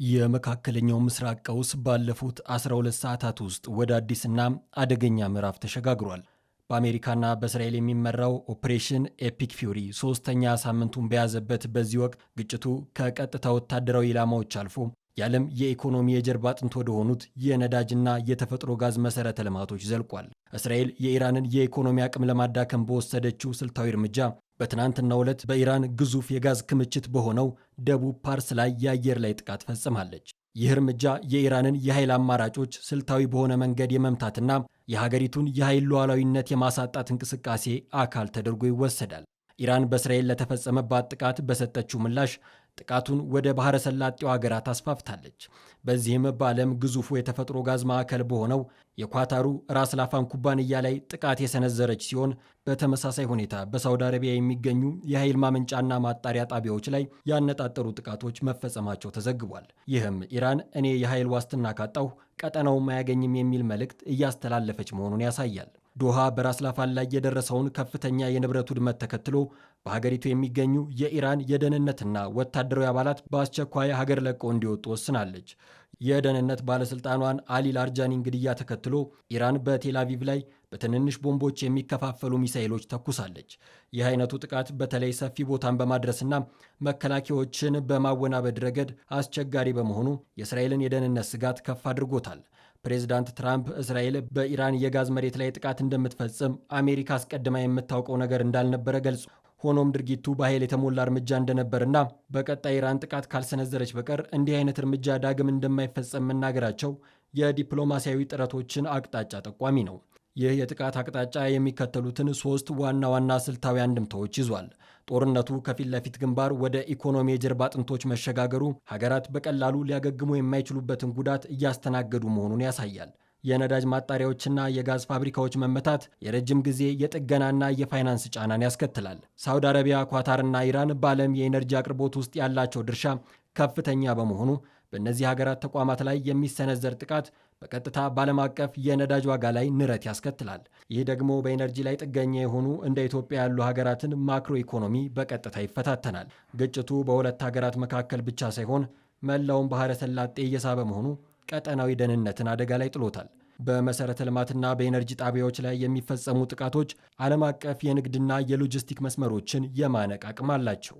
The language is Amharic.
የመካከለኛው ምስራቅ ቀውስ ባለፉት 12 ሰዓታት ውስጥ ወደ አዲስና አደገኛ ምዕራፍ ተሸጋግሯል። በአሜሪካና በእስራኤል የሚመራው ኦፕሬሽን ኤፒክ ፊውሪ ሶስተኛ ሳምንቱን በያዘበት በዚህ ወቅት ግጭቱ ከቀጥታ ወታደራዊ ኢላማዎች አልፎ የዓለም የኢኮኖሚ የጀርባ አጥንት ወደ ሆኑት የነዳጅና የተፈጥሮ ጋዝ መሠረተ ልማቶች ዘልቋል። እስራኤል የኢራንን የኢኮኖሚ አቅም ለማዳከም በወሰደችው ስልታዊ እርምጃ በትናንትናው ዕለት በኢራን ግዙፍ የጋዝ ክምችት በሆነው ደቡብ ፓርስ ላይ የአየር ላይ ጥቃት ፈጽማለች። ይህ እርምጃ የኢራንን የኃይል አማራጮች ስልታዊ በሆነ መንገድ የመምታትና የሀገሪቱን የኃይል ሉዓላዊነት የማሳጣት እንቅስቃሴ አካል ተደርጎ ይወሰዳል። ኢራን በእስራኤል ለተፈጸመባት ጥቃት በሰጠችው ምላሽ ጥቃቱን ወደ ባህረ ሰላጤው ሀገራት አስፋፍታለች። በዚህም በዓለም ግዙፉ የተፈጥሮ ጋዝ ማዕከል በሆነው የኳታሩ ራስ ላፋን ኩባንያ ላይ ጥቃት የሰነዘረች ሲሆን በተመሳሳይ ሁኔታ በሳውዲ አረቢያ የሚገኙ የኃይል ማመንጫና ማጣሪያ ጣቢያዎች ላይ ያነጣጠሩ ጥቃቶች መፈጸማቸው ተዘግቧል። ይህም ኢራን እኔ የኃይል ዋስትና ካጣሁ ቀጠናውም አያገኝም የሚል መልእክት እያስተላለፈች መሆኑን ያሳያል። ዶሃ በራስ ላፋን ላይ የደረሰውን ከፍተኛ የንብረት ውድመት ተከትሎ በሀገሪቱ የሚገኙ የኢራን የደህንነትና ወታደራዊ አባላት በአስቸኳይ ሀገር ለቀው እንዲወጡ ወስናለች። የደህንነት ባለሥልጣኗን አሊ ላርጃኒን ግድያ ተከትሎ ኢራን በቴል አቪቭ ላይ በትንንሽ ቦምቦች የሚከፋፈሉ ሚሳኤሎች ተኩሳለች። ይህ አይነቱ ጥቃት በተለይ ሰፊ ቦታን በማድረስና መከላከያዎችን በማወናበድ ረገድ አስቸጋሪ በመሆኑ የእስራኤልን የደህንነት ስጋት ከፍ አድርጎታል። ፕሬዚዳንት ትራምፕ እስራኤል በኢራን የጋዝ መሬት ላይ ጥቃት እንደምትፈጽም አሜሪካ አስቀድማ የምታውቀው ነገር እንዳልነበረ ገልጾ ሆኖም ድርጊቱ በኃይል የተሞላ እርምጃ እንደነበርና በቀጣይ ኢራን ጥቃት ካልሰነዘረች በቀር እንዲህ አይነት እርምጃ ዳግም እንደማይፈጸም መናገራቸው የዲፕሎማሲያዊ ጥረቶችን አቅጣጫ ጠቋሚ ነው። ይህ የጥቃት አቅጣጫ የሚከተሉትን ሶስት ዋና ዋና ስልታዊ አንድምታዎች ይዟል። ጦርነቱ ከፊት ለፊት ግንባር ወደ ኢኮኖሚ የጀርባ አጥንቶች መሸጋገሩ ሀገራት በቀላሉ ሊያገግሙ የማይችሉበትን ጉዳት እያስተናገዱ መሆኑን ያሳያል። የነዳጅ ማጣሪያዎችና የጋዝ ፋብሪካዎች መመታት የረጅም ጊዜ የጥገናና የፋይናንስ ጫናን ያስከትላል። ሳውዲ አረቢያ፣ ኳታርና ኢራን በዓለም የኤነርጂ አቅርቦት ውስጥ ያላቸው ድርሻ ከፍተኛ በመሆኑ በእነዚህ ሀገራት ተቋማት ላይ የሚሰነዘር ጥቃት በቀጥታ በዓለም አቀፍ የነዳጅ ዋጋ ላይ ንረት ያስከትላል። ይህ ደግሞ በኤነርጂ ላይ ጥገኛ የሆኑ እንደ ኢትዮጵያ ያሉ ሀገራትን ማክሮ ኢኮኖሚ በቀጥታ ይፈታተናል። ግጭቱ በሁለት ሀገራት መካከል ብቻ ሳይሆን መላውን ባህረ ሰላጤ እየሳበ መሆኑ ቀጠናዊ ደህንነትን አደጋ ላይ ጥሎታል። በመሠረተ ልማትና በኤነርጂ ጣቢያዎች ላይ የሚፈጸሙ ጥቃቶች ዓለም አቀፍ የንግድና የሎጂስቲክ መስመሮችን የማነቅ አቅም አላቸው።